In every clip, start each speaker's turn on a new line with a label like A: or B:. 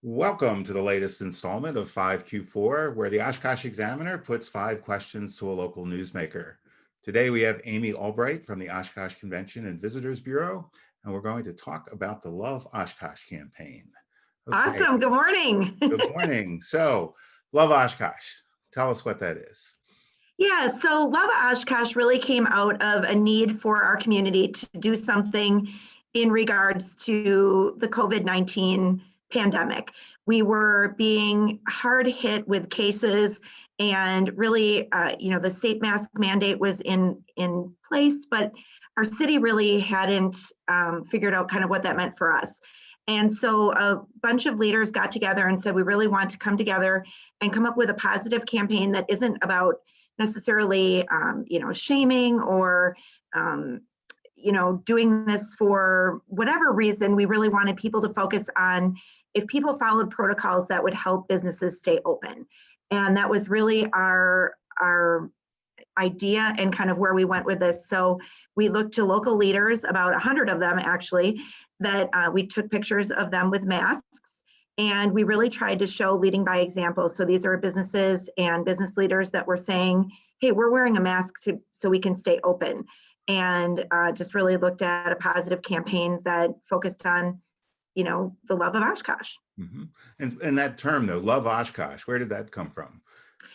A: Welcome to the latest installment of 5Q4, where the Oshkosh Examiner puts 5 questions to a local newsmaker. Today we have Amy Albright from the Oshkosh Convention and Visitors Bureau, and we're going to talk about the Love Oshkosh campaign. Okay,
B: Awesome. Good morning.
A: good morning. So, Love Oshkosh, tell us what that is.
B: Yeah, so Love Oshkosh really came out of a need for our community to do something in regards to the COVID-19 pandemic. We were being hard hit with cases, and really, the state mask mandate was in place, but our city really hadn't figured out kind of what that meant for us. And so a bunch of leaders got together and said, we really want to come together and come up with a positive campaign that isn't about necessarily, shaming or, doing this for whatever reason. We really wanted people to focus on if people followed protocols that would help businesses stay open. And that was really our idea and kind of where we went with this. So we looked to local leaders, about 100 of them actually, that we took pictures of them with masks. And we really tried to show leading by example. So these are businesses and business leaders that were saying, hey, we're wearing a mask so we can stay open. And just really looked at a positive campaign that focused on, the love of Oshkosh.
A: Mm-hmm. And that term, though, Love Oshkosh, where did that come from?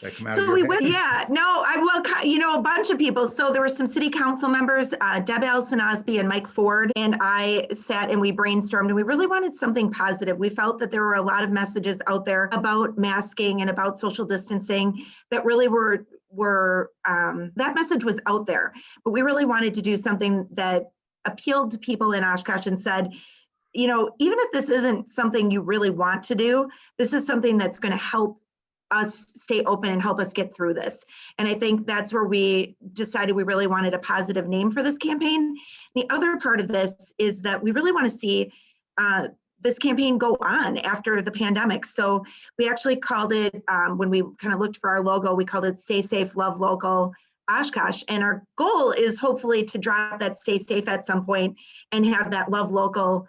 A: That come out
B: So
A: of your
B: we
A: head?
B: went, a bunch of people. So there were some city council members, Deb Allison Osby and Mike Ford, and I sat and we brainstormed, and we really wanted something positive. We felt that there were a lot of messages out there about masking and about social distancing that really were that message was out there, but we really wanted to do something that appealed to people in Oshkosh and said, even if this isn't something you really want to do, this is something that's going to help us stay open and help us get through this. And I think that's where we decided we really wanted a positive name for this campaign. The other part of this is that we really want to see this campaign go on after the pandemic. So we actually called it, when we kind of looked for our logo, we called it Stay Safe, Love Local, Oshkosh. And our goal is hopefully to drop that Stay Safe at some point and have that Love Local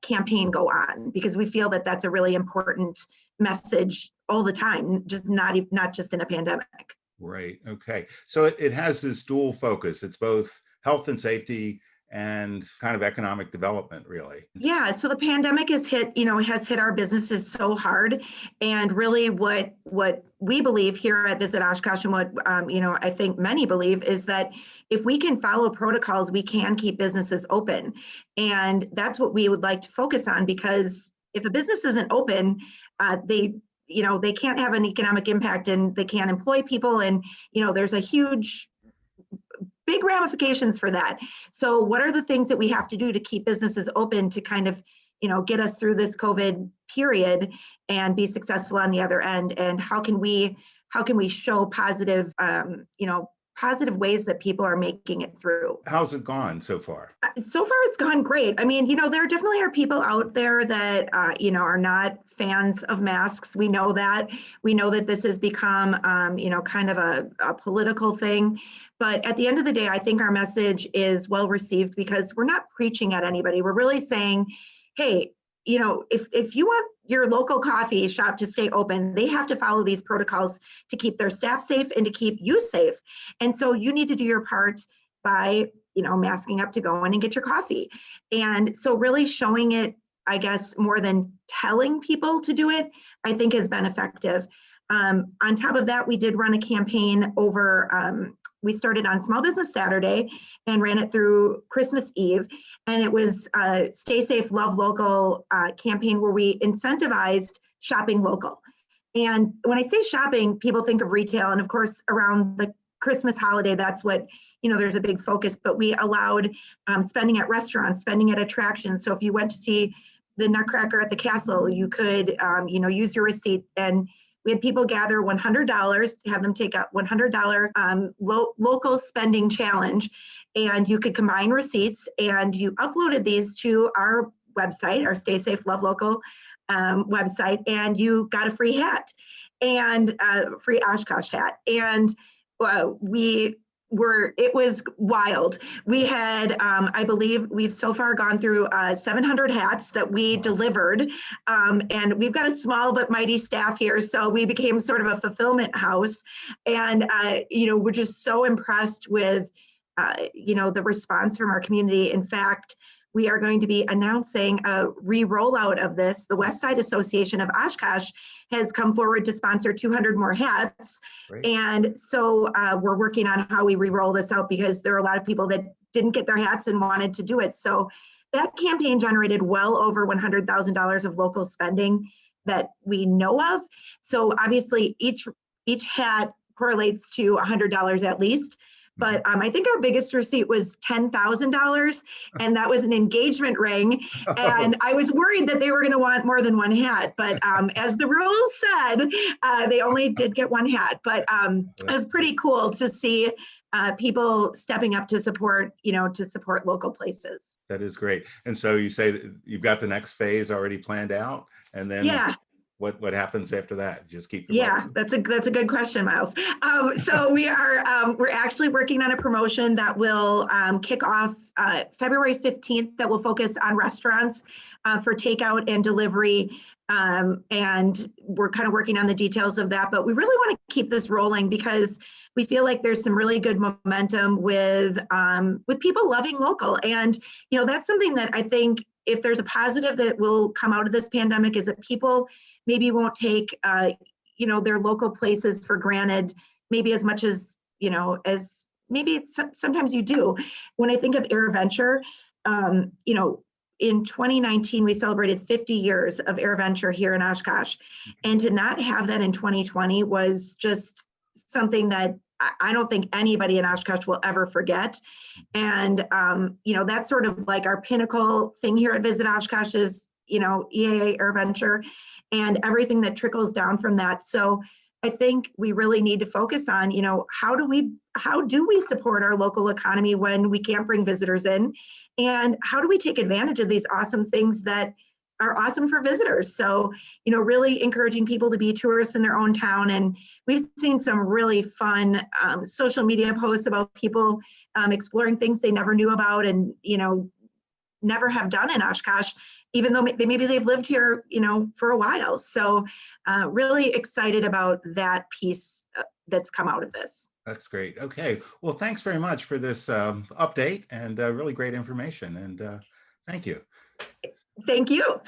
B: campaign go on, because we feel that that's a really important message all the time, just not just in a pandemic.
A: Right. Okay. So it has this dual focus. It's both health and safety and kind of economic development, really.
B: Yeah. So the pandemic has hit our businesses so hard, and really what we believe here at Visit Oshkosh, and what I think many believe, is that if we can follow protocols, we can keep businesses open, and that's what we would like to focus on. Because if a business isn't open, they can't have an economic impact, and they can't employ people, and there's a big ramifications for that. So what are the things that we have to do to keep businesses open to kind of get us through this COVID period and be successful on the other end? And how can we show positive positive ways that people are making it through?
A: How's it gone so far?
B: So far, it's gone great. I mean, there definitely are people out there that, are not fans of masks. We know that. We know that this has become, kind of a political thing. But at the end of the day, I think our message is well received, because we're not preaching at anybody. We're really saying, hey, if you want your local coffee shop to stay open, they have to follow these protocols to keep their staff safe and to keep you safe. And so you need to do your part by, masking up to go in and get your coffee. And so really showing it, I guess, more than telling people to do it, I think has been effective. On top of that, we did run a campaign over, we started on Small Business Saturday and ran it through Christmas Eve. And it was a Stay Safe, Love Local campaign where we incentivized shopping local. And when I say shopping, people think of retail. And of course, around the Christmas holiday, that's what, there's a big focus. But we allowed spending at restaurants, spending at attractions. So if you went to see the Nutcracker at the castle, you could, use your receipt. And we had people gather $100, have them take out $100 local spending challenge, and you could combine receipts, and you uploaded these to our website, our Stay Safe Love Local website, and you got a free hat, and a free Oshkosh hat. And we it was wild. We had, I believe we've so far gone through 700 hats that we delivered. And we've got a small but mighty staff here. So we became sort of a fulfillment house. And, we're just so impressed with, the response from our community. In fact, we are going to be announcing a re-rollout of this. The West Side Association of Oshkosh has come forward to sponsor 200 more hats.
A: Great.
B: And so we're working on how we re-roll this out because there are a lot of people that didn't get their hats and wanted to do it. So that campaign generated well over $100,000 of local spending that we know of. So obviously each hat correlates to $100 at least. But I think our biggest receipt was $10,000, and that was an engagement ring. And I was worried that they were going to want more than one hat. But as the rules said, they only did get one hat. But it was pretty cool to see people stepping up to support, local places.
A: That is great. And so you say that you've got the next phase already planned out, and then
B: yeah.
A: What happens after that? Just keep the
B: Yeah, that's a good question, Miles. So we're actually working on a promotion that will kick off February 15th that will focus on restaurants for takeout and delivery. And we're kind of working on the details of that, but we really want to keep this rolling because we feel like there's some really good momentum with people loving local. And, that's something that I think if there's a positive that will come out of this pandemic is that people maybe won't take, their local places for granted, maybe as much as, as maybe sometimes you do. When I think of AirVenture, in 2019, we celebrated 50 years of AirVenture here in Oshkosh. And to not have that in 2020 was just something that I don't think anybody in Oshkosh will ever forget. And, that's sort of like our pinnacle thing here at Visit Oshkosh is, EAA AirVenture and everything that trickles down from that. So I think we really need to focus on, how do we support our local economy when we can't bring visitors in? And how do we take advantage of these awesome things that are awesome for visitors? So, really encouraging people to be tourists in their own town. And we've seen some really fun social media posts about people exploring things they never knew about and, never have done in Oshkosh, even though maybe they've lived here, for a while. So really excited about that piece that's come out of this.
A: That's great. Okay. Well, thanks very much for this update and really great information. And thank you.
B: Thank you.